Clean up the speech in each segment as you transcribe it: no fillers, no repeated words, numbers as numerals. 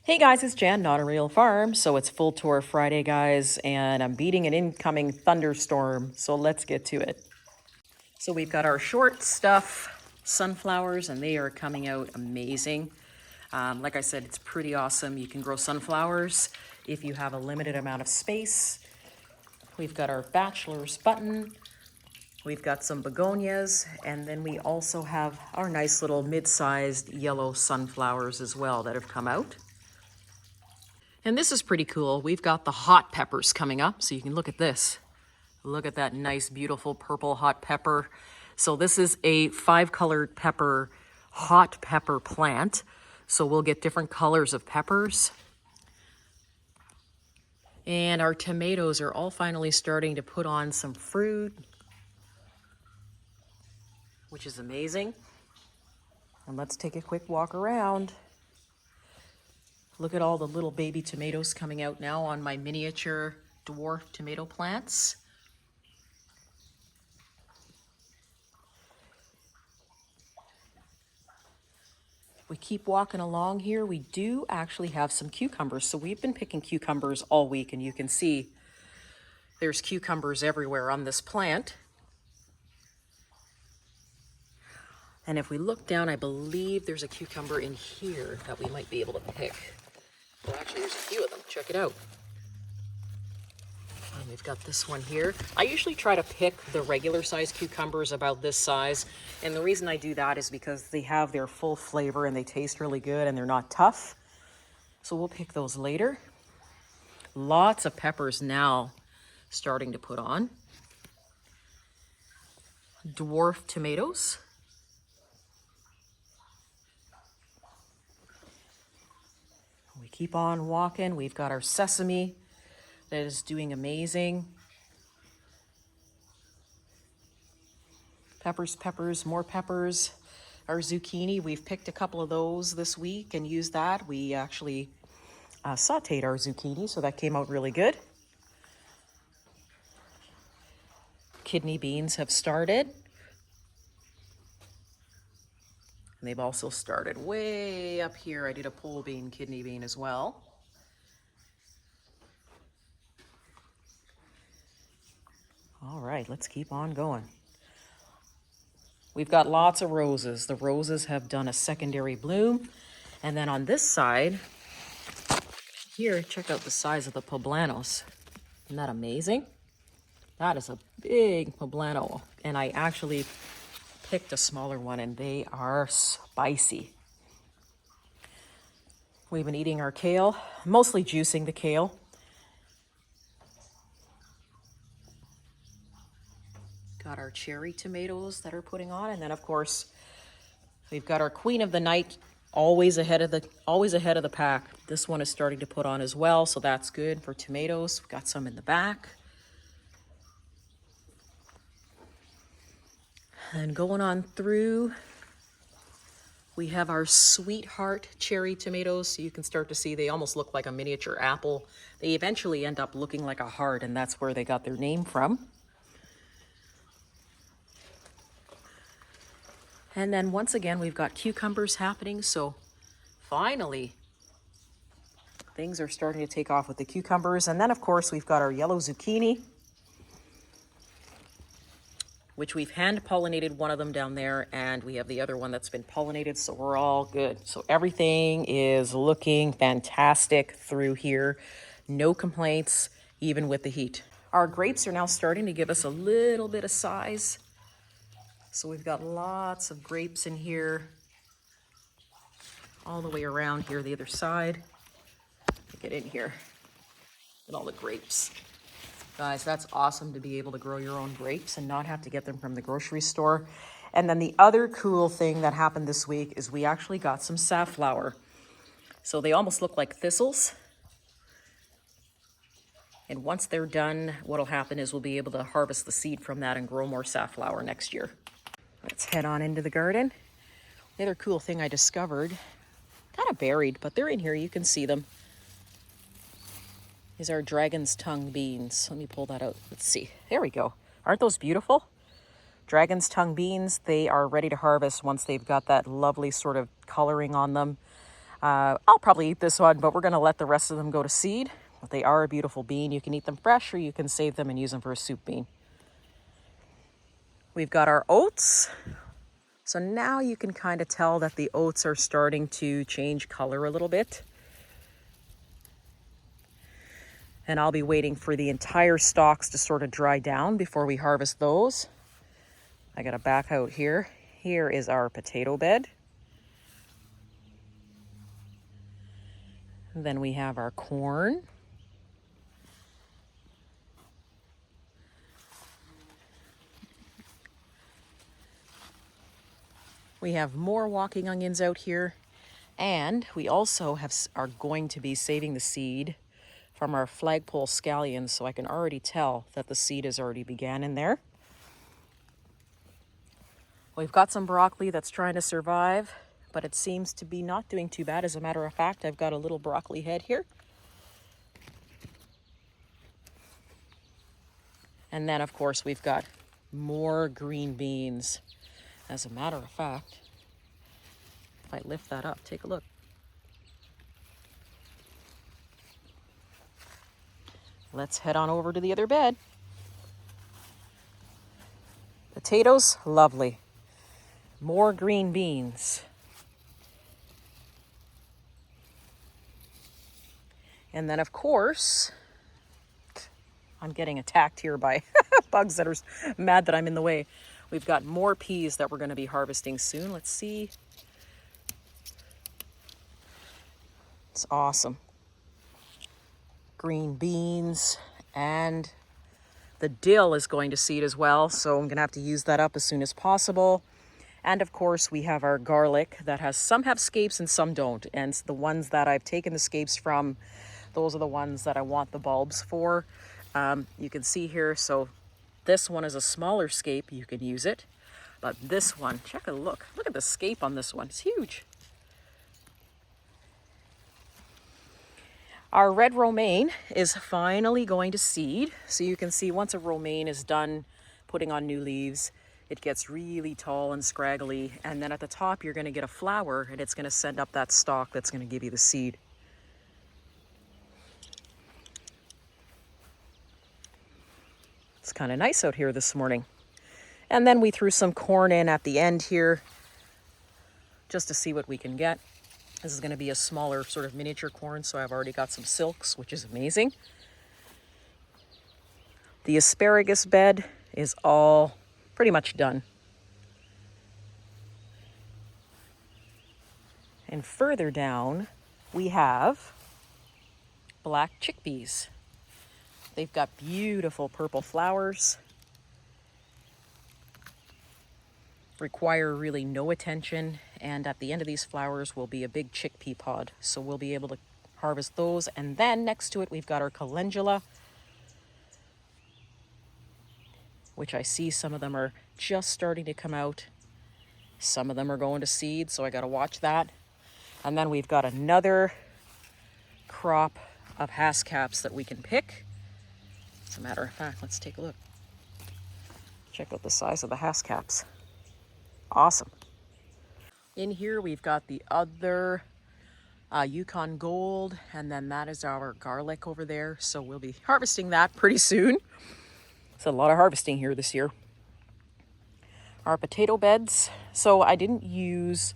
Hey guys, it's Jan, not a real farm. So it's full tour Friday, guys, and I'm beating an incoming thunderstorm. So let's get to it. So we've got our short stuff sunflowers, and they are coming out amazing. Like I said, it's pretty awesome. You can grow sunflowers if you have a limited amount of space. We've got our bachelor's button. We've got some begonias, and then we also have our nice little mid-sized yellow sunflowers as well that have come out. And this is pretty cool. We've got the hot peppers coming up, so you can look at this. Look at that nice, beautiful purple hot pepper. So this is a 5-colored pepper, hot pepper plant. So we'll get different colors of peppers. And our tomatoes are all finally starting to put on some fruit, which is amazing. And let's take a quick walk around. Look at all the little baby tomatoes coming out now on my miniature dwarf tomato plants. We keep walking along here. We do actually have some cucumbers. So we've been picking cucumbers all week, and you can see there's cucumbers everywhere on this plant. And if we look down, I believe there's a cucumber in here that we might be able to pick. Well, actually, there's a few of them. Check it out. And we've got this one here. I usually try to pick the regular size cucumbers about this size. And the reason I do that is because they have their full flavor and they taste really good and they're not tough. So we'll pick those later. Lots of peppers now starting to put on. Dwarf tomatoes. We keep on walking. We've got our sesame that is doing amazing. Peppers, more peppers. Our zucchini, we've picked a couple of those this week and used that. We actually sauteed our zucchini, so that came out really good. Kidney beans have started. And they've also started way up here. I did a pole bean, kidney bean as well. All right, let's keep on going. We've got lots of roses. The roses have done a secondary bloom. And then on this side, here, check out the size of the poblanos. Isn't that amazing? That is a big poblano. And I actually picked a smaller one, and they are spicy. We've been eating our kale, mostly juicing the kale. Got our cherry tomatoes that are putting on, and then of course we've got our queen of the night, always ahead of the pack. This one is starting to put on as well, so that's good for tomatoes. We've got some in the back. And going on through, we have our sweetheart cherry tomatoes. So you can start to see they almost look like a miniature apple. They eventually end up looking like a heart, and that's where they got their name from. And then once again, we've got cucumbers happening. So finally, things are starting to take off with the cucumbers. And then of course, we've got our yellow zucchini, which we've hand pollinated one of them down there, and we have the other one that's been pollinated, so we're all good. So everything is looking fantastic through here. No complaints, even with the heat. Our grapes are now starting to give us a little bit of size. So we've got lots of grapes in here, all the way around here, the other side. Get in here, and all the grapes. Guys, that's awesome to be able to grow your own grapes and not have to get them from the grocery store. And then the other cool thing that happened this week is we actually got some safflower. So they almost look like thistles. And once they're done, what'll happen is we'll be able to harvest the seed from that and grow more safflower next year. Let's head on into the garden. The other cool thing I discovered, kind of buried, but they're in here, you can see them, is our dragon's tongue beans. Let me pull that out. Let's see. There we go. Aren't those beautiful? Dragon's tongue beans, they are ready to harvest once they've got that lovely sort of coloring on them. I'll probably eat this one, but we're going to let the rest of them go to seed. But they are a beautiful bean. You can eat them fresh or you can save them and use them for a soup bean. We've got our oats. So now you can kind of tell that the oats are starting to change color a little bit. And I'll be waiting for the entire stalks to sort of dry down before we harvest those. I got to back out here. Here is our potato bed. And then we have our corn. We have more walking onions out here. And we also are going to be saving the seed from our flagpole scallions, so I can already tell that the seed has already began in there. We've got some broccoli that's trying to survive, but it seems to be not doing too bad. As a matter of fact, I've got a little broccoli head here. And then, of course, we've got more green beans. As a matter of fact, if I lift that up, take a look. Let's head on over to the other bed. Potatoes, lovely. More green beans. And then, of course, I'm getting attacked here by bugs that are mad that I'm in the way. We've got more peas that we're going to be harvesting soon. Let's see. It's awesome. Green beans, and the dill is going to seed as well, so I'm going to have to use that up as soon as possible. And of course, we have our garlic that has some have scapes and some don't. And the ones that I've taken the scapes from, those are the ones that I want the bulbs for. You can see here, so this one is a smaller scape, you can use it. But this one, check a look. Look at the scape on this one, it's huge. Our red romaine is finally going to seed. So you can see once a romaine is done putting on new leaves, it gets really tall and scraggly. And then at the top, you're going to get a flower and it's going to send up that stalk that's going to give you the seed. It's kind of nice out here this morning. And then we threw some corn in at the end here just to see what we can get. This is going to be a smaller sort of miniature corn, so I've already got some silks, which is amazing. The asparagus bed is all pretty much done. And further down, we have black chickpeas. They've got beautiful purple flowers. Require really no attention, and at the end of these flowers will be a big chickpea pod, so we'll be able to harvest those. And then next to it we've got our calendula, which I see some of them are just starting to come out, some of them are going to seed, so I got to watch that. And then we've got another crop of hascaps that we can pick. As a matter of fact, let's take a look. Check out the size of the hascaps. Awesome. In here we've got the other Yukon Gold, and then that is our garlic over there. So we'll be harvesting that pretty soon. It's a lot of harvesting here this year. Our potato beds. So I didn't use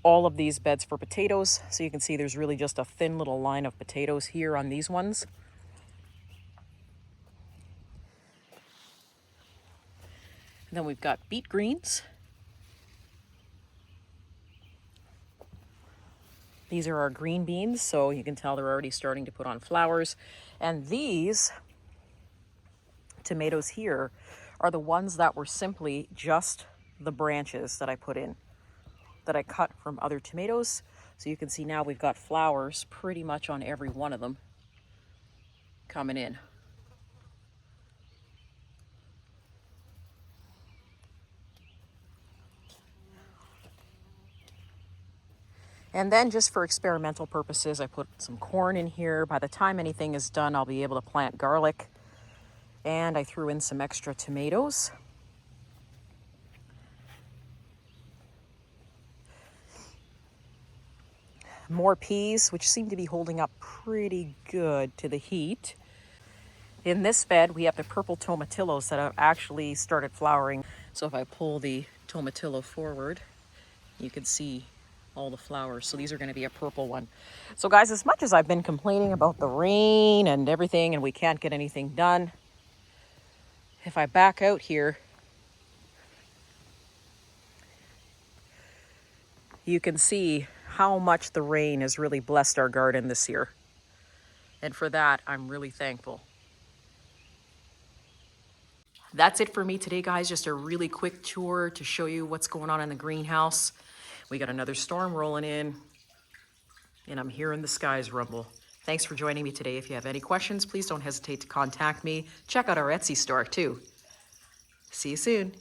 all of these beds for potatoes. So you can see there's really just a thin little line of potatoes here on these ones. And then we've got beet greens. These are our green beans, so you can tell they're already starting to put on flowers. And these tomatoes here are the ones that were simply just the branches that I put in, that I cut from other tomatoes. So you can see now we've got flowers pretty much on every one of them coming in. And then just for experimental purposes, I put some corn in here. By the time anything is done, I'll be able to plant garlic. And I threw in some extra tomatoes. more peas, which seem to be holding up pretty good to the heat. In this bed, we have the purple tomatillos that have actually started flowering. So if I pull the tomatillo forward, you can see all the flowers. So these are going to be a purple one. So guys, as much as I've been complaining about the rain and everything and we can't get anything done, if I back out here, you can see how much the rain has really blessed our garden this year. And for that, I'm really thankful. That's it for me today, guys. Just a really quick tour to show you what's going on in the greenhouse. We got another storm rolling in, and I'm hearing the skies rumble. Thanks for joining me today. If you have any questions, please don't hesitate to contact me. Check out our Etsy store too. See you soon.